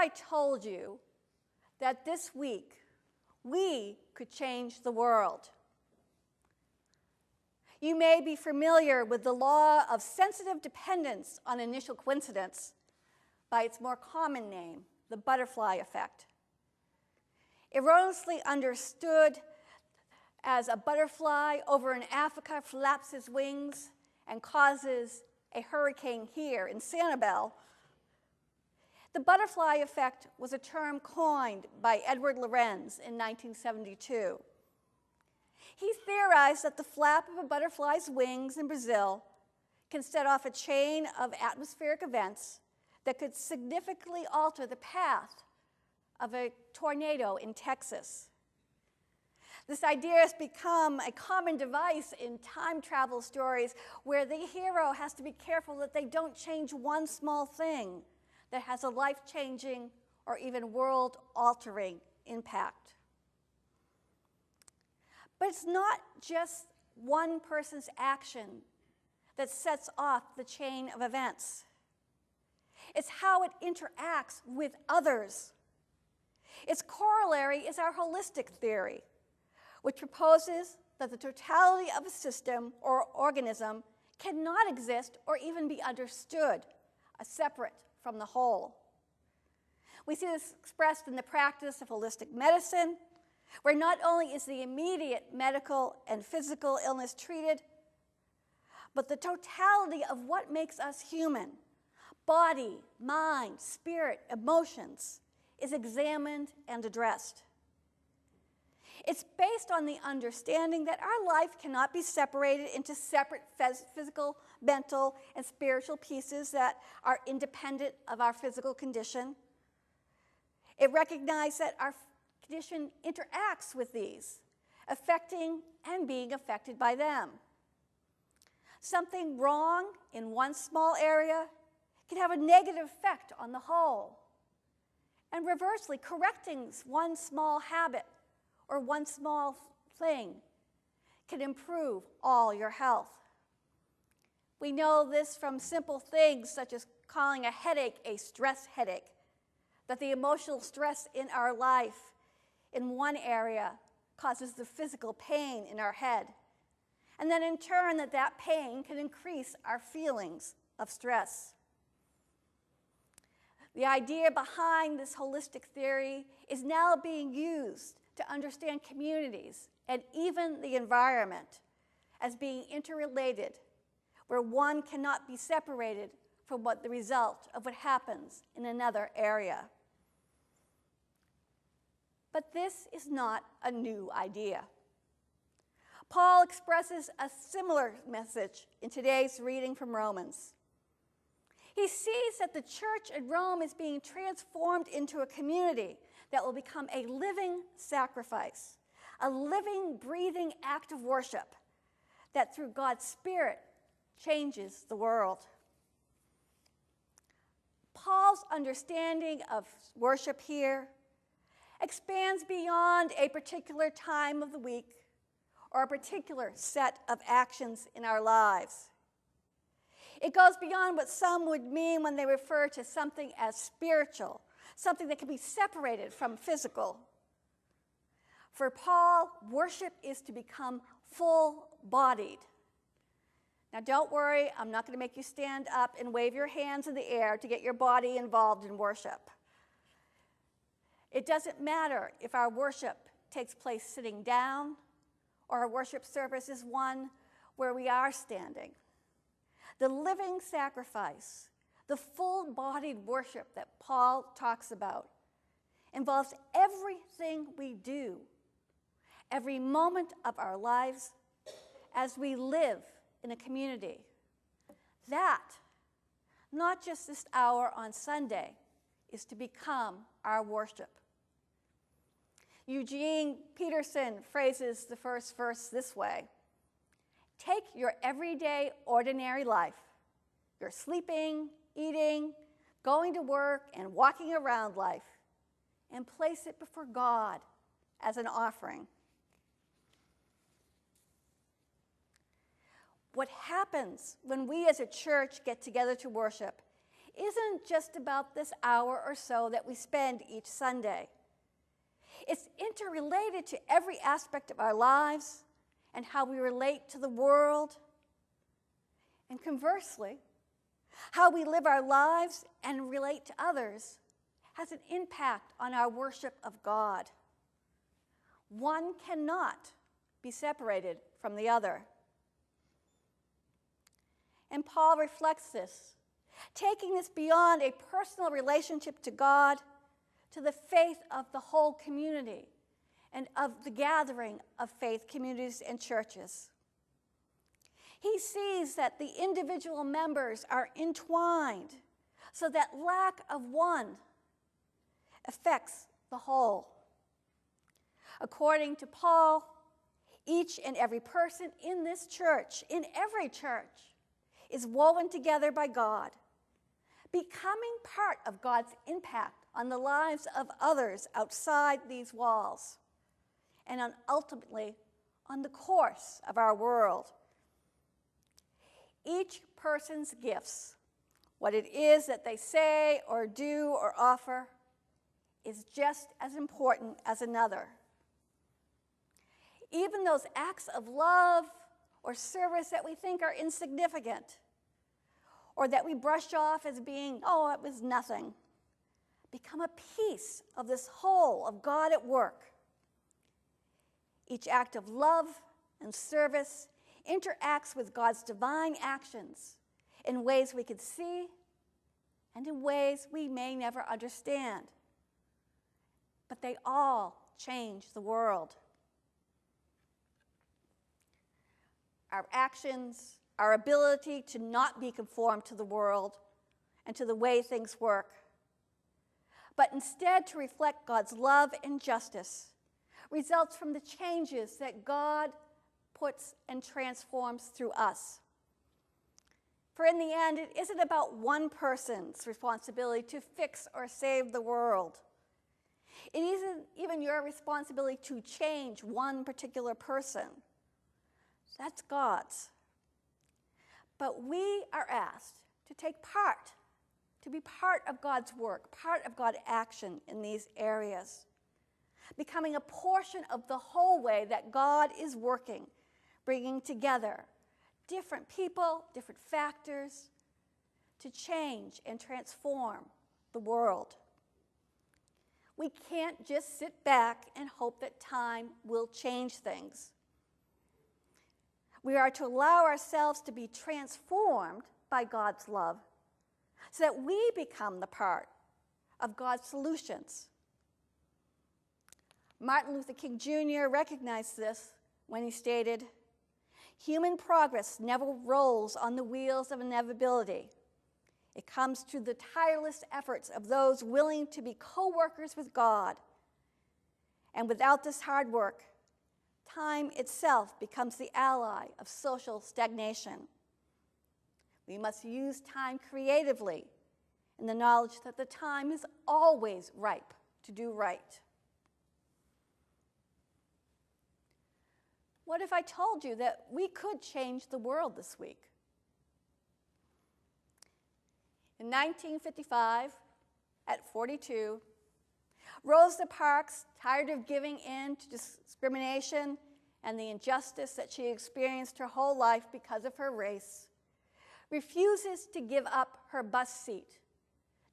I told you that this week we could change the world? You may be familiar with the law of sensitive dependence on initial coincidence by its more common name, the butterfly effect. Erroneously understood as a butterfly over in Africa flaps his wings and causes a hurricane here in Sanibel, the butterfly effect was a term coined by Edward Lorenz in 1972. He theorized that the flap of a butterfly's wings in Brazil can set off a chain of atmospheric events that could significantly alter the path of a tornado in Texas. This idea has become a common device in time travel stories where the hero has to be careful that they don't change one small thing that has a life-changing or even world-altering impact. But it's not just one person's action that sets off the chain of events. It's how it interacts with others. Its corollary is our holistic theory, which proposes that the totality of a system or organism cannot exist or even be understood separate from the whole. We see this expressed in the practice of holistic medicine, where not only is the immediate medical and physical illness treated, but the totality of what makes us human, body, mind, spirit, emotions, is examined and addressed. It's based on the understanding that our life cannot be separated into separate physical, mental, and spiritual pieces that are independent of our physical condition. It recognized that our condition interacts with these, affecting and being affected by them. Something wrong in one small area can have a negative effect on the whole. And reversely, correcting one small habit or one small thing can improve all your health. We know this from simple things such as calling a headache a stress headache, that the emotional stress in our life in one area causes the physical pain in our head. And then in turn, that pain can increase our feelings of stress. The idea behind this holistic theory is now being used to understand communities and even the environment as being interrelated, where one cannot be separated from the result of what happens in another area. But this is not a new idea. Paul expresses a similar message in today's reading from Romans. He sees that the church in Rome is being transformed into a community that will become a living sacrifice, a living, breathing act of worship that through God's Spirit changes the world. Paul's understanding of worship here expands beyond a particular time of the week or a particular set of actions in our lives. It goes beyond what some would mean when they refer to something as spiritual, something that can be separated from physical. For Paul, worship is to become full-bodied. Now don't worry, I'm not going to make you stand up and wave your hands in the air to get your body involved in worship. It doesn't matter if our worship takes place sitting down or our worship service is one where we are standing. The living sacrifice, the full-bodied worship that Paul talks about, involves everything we do, every moment of our lives as we live in a community. That, not just this hour on Sunday, is to become our worship. Eugene Peterson phrases the first verse this way: take your everyday, ordinary life, your sleeping, eating, going to work, and walking around life, and place it before God as an offering. What happens when we as a church get together to worship isn't just about this hour or so that we spend each Sunday. It's interrelated to every aspect of our lives and how we relate to the world. And conversely, how we live our lives and relate to others has an impact on our worship of God. One cannot be separated from the other. And Paul reflects this, taking this beyond a personal relationship to God to the faith of the whole community and of the gathering of faith communities and churches. He sees that the individual members are entwined so that lack of one affects the whole. According to Paul, each and every person in this church, in every church, is woven together by God, becoming part of God's impact on the lives of others outside these walls, and ultimately on the course of our world. Each person's gifts, what it is that they say or do or offer, is just as important as another. Even those acts of love or service that we think are insignificant or that we brush off as being, oh, it was nothing, become a piece of this whole of God at work. Each act of love and service interacts with God's divine actions in ways we could see and in ways we may never understand. But they all change the world. Our actions, our ability to not be conformed to the world and to the way things work, but instead to reflect God's love and justice, results from the changes that God puts and transforms through us. For in the end, it isn't about one person's responsibility to fix or save the world. It isn't even your responsibility to change one particular person. That's God's. But we are asked to take part, to be part of God's work, part of God's action in these areas, becoming a portion of the whole way that God is working, bringing together different people, different factors to change and transform the world. We can't just sit back and hope that time will change things. We are to allow ourselves to be transformed by God's love so that we become the part of God's solutions. Martin Luther King Jr. recognized this when he stated, "Human progress never rolls on the wheels of inevitability. It comes through the tireless efforts of those willing to be co-workers with God. And without this hard work, time itself becomes the ally of social stagnation. We must use time creatively in the knowledge that the time is always ripe to do right." What if I told you that we could change the world this week? In 1955, at 42, Rosa Parks, tired of giving in to discrimination and the injustice that she experienced her whole life because of her race, refuses to give up her bus seat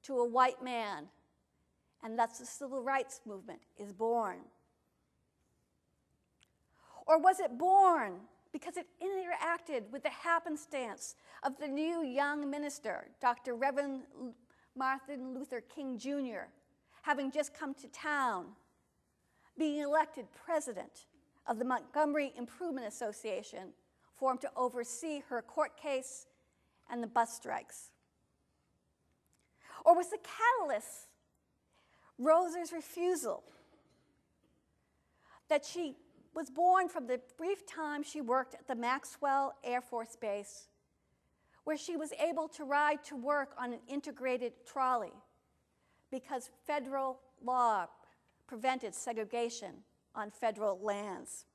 to a white man, and thus the civil rights movement is born. Or was it born because it interacted with the happenstance of the new young minister, Dr. Reverend Martin Luther King Jr., having just come to town, being elected president of the Montgomery Improvement Association, formed to oversee her court case and the bus strikes? Or was the catalyst Rosa's refusal that she was born from the brief time she worked at the Maxwell Air Force Base, where she was able to ride to work on an integrated trolley because federal law prevented segregation on federal lands?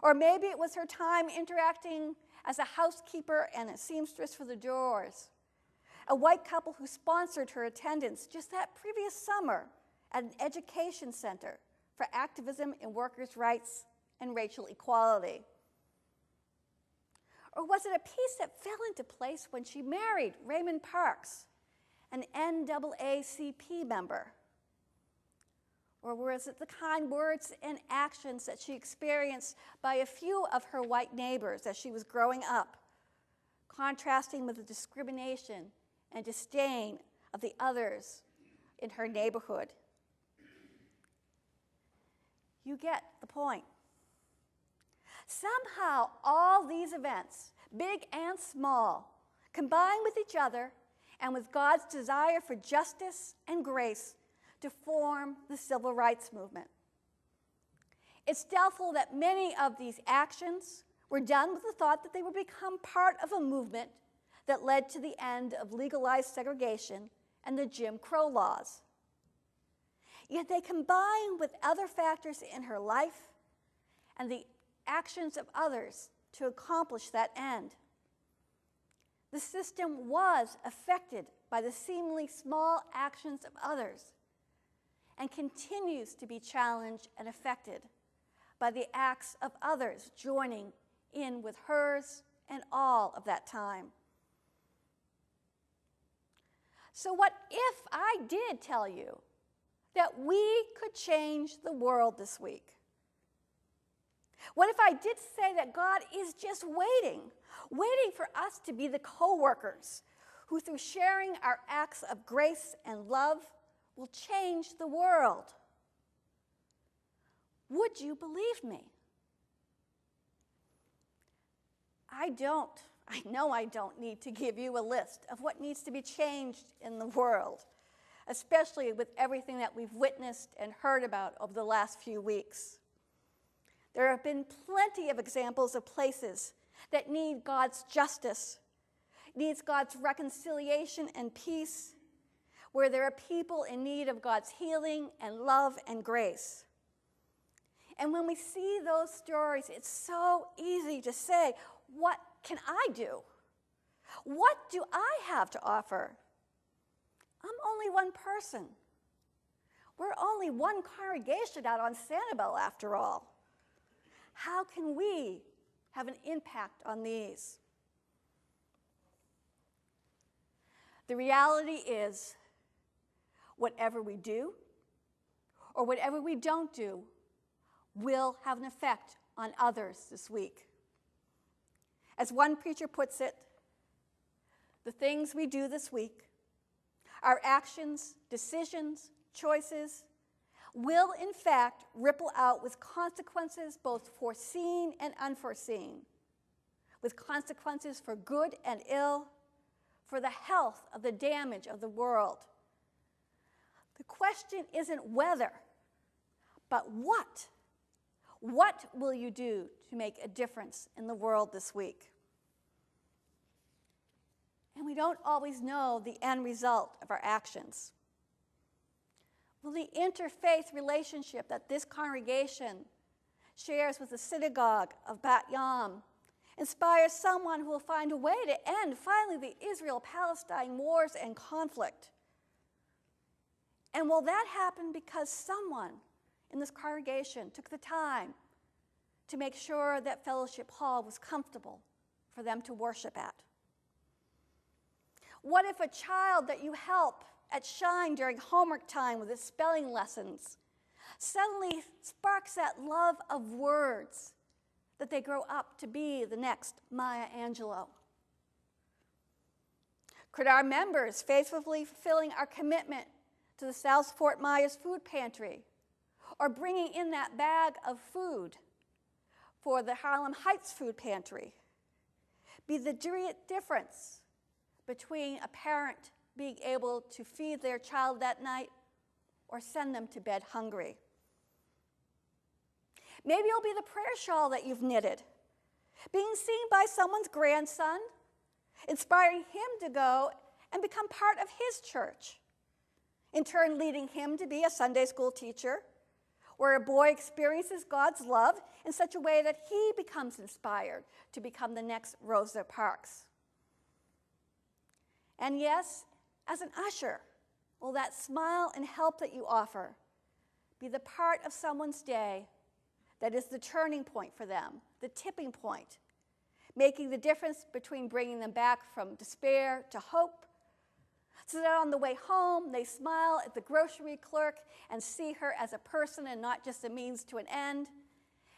Or maybe it was her time interacting as a housekeeper and a seamstress for the Doors, a white couple who sponsored her attendance just that previous summer at an education center for activism in workers' rights and racial equality? Or was it a piece that fell into place when she married Raymond Parks, an NAACP member? Or was it the kind words and actions that she experienced by a few of her white neighbors as she was growing up, contrasting with the discrimination and disdain of the others in her neighborhood? You get the point. Somehow, all these events, big and small, combine with each other and with God's desire for justice and grace to form the civil rights movement. It's doubtful that many of these actions were done with the thought that they would become part of a movement that led to the end of legalized segregation and the Jim Crow laws. Yet they combine with other factors in her life and the actions of others to accomplish that end. The system was affected by the seemingly small actions of others and continues to be challenged and affected by the acts of others joining in with hers and all of that time. So what if I did tell you that we could change the world this week? What if I did say that God is just waiting for us to be the co-workers who, through sharing our acts of grace and love, will change the world? Would you believe me? I know I don't need to give you a list of what needs to be changed in the world, especially with everything that we've witnessed and heard about over the last few weeks. There have been plenty of examples of places that need God's justice, needs God's reconciliation and peace, where there are people in need of God's healing and love and grace. And when we see those stories, it's so easy to say, what can I do? What do I have to offer? I'm only one person. We're only one congregation out on Sanibel, after all. How can we have an impact on these? The reality is, whatever we do or whatever we don't do will have an effect on others this week. As one preacher puts it, the things we do this week, our actions, decisions, choices, will in fact ripple out with consequences both foreseen and unforeseen, with consequences for good and ill, for the health of the damage of the world. The question isn't whether, but what. What will you do to make a difference in the world this week? And we don't always know the end result of our actions. Will the interfaith relationship that this congregation shares with the synagogue of Bat Yam inspire someone who will find a way to end finally the Israel-Palestine wars and conflict? And will that happen because someone in this congregation took the time to make sure that Fellowship Hall was comfortable for them to worship at? What if a child that you help at Shine during homework time with his spelling lessons suddenly sparks that love of words that they grow up to be the next Maya Angelou? Could our members, faithfully fulfilling our commitment to the South Fort Myers Food Pantry, or bringing in that bag of food for the Harlem Heights Food Pantry, be the difference between a parent being able to feed their child that night or send them to bed hungry? Maybe it'll be the prayer shawl that you've knitted, being seen by someone's grandson, inspiring him to go and become part of his church, in turn leading him to be a Sunday school teacher, where a boy experiences God's love in such a way that he becomes inspired to become the next Rosa Parks. And yes, as an usher, will that smile and help that you offer be the part of someone's day that is the turning point for them, the tipping point, making the difference between bringing them back from despair to hope, so that on the way home they smile at the grocery clerk and see her as a person and not just a means to an end.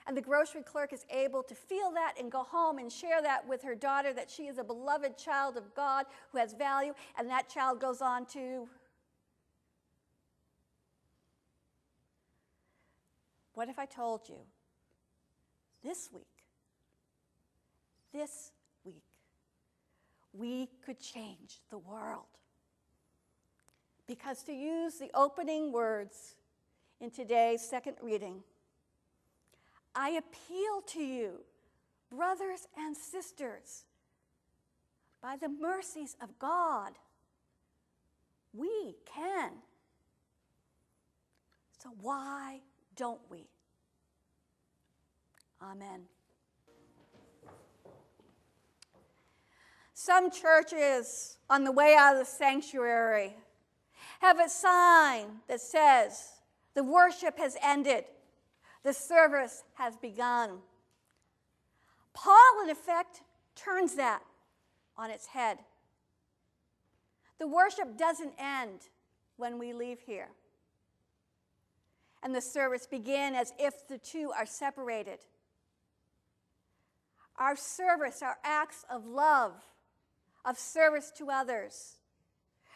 And the grocery clerk is able to feel that and go home and share that with her daughter, that she is a beloved child of God who has value, and that child goes on to... What if I told you this week, we could change the world? Because to use the opening words in today's second reading, I appeal to you, brothers and sisters, by the mercies of God, we can. So why don't we? Amen. Some churches on the way out of the sanctuary have a sign that says, the worship has ended, the service has begun. Paul, in effect, turns that on its head. The worship doesn't end when we leave here, and the service begin as if the two are separated. Our service, our acts of love, of service to others,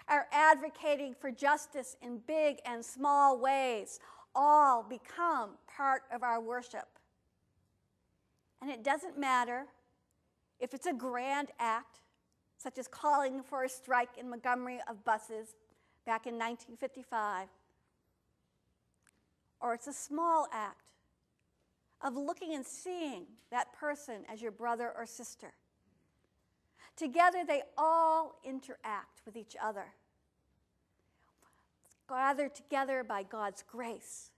our advocating for justice in big and small ways, all become part of our worship. And it doesn't matter if it's a grand act, such as calling for a strike in Montgomery of buses back in 1955, or it's a small act of looking and seeing that person as your brother or sister. Together, they all interact with each other, gathered together by God's grace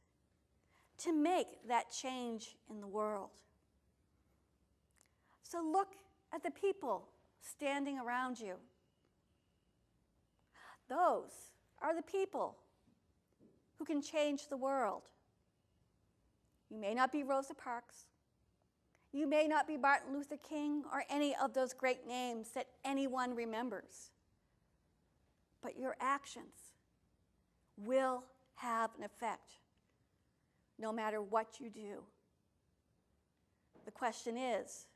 to make that change in the world. So look at the people standing around you. Those are the people who can change the world. You may not be Rosa Parks. You may not be Martin Luther King or any of those great names that anyone remembers. But your actions will have an effect, no matter what you do. The question is,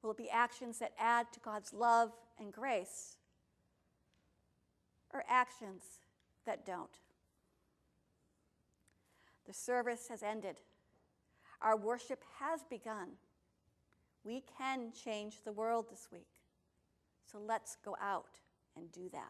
will it be actions that add to God's love and grace, or actions that don't? The service has ended. Our worship has begun. We can change the world this week. So let's go out and do that.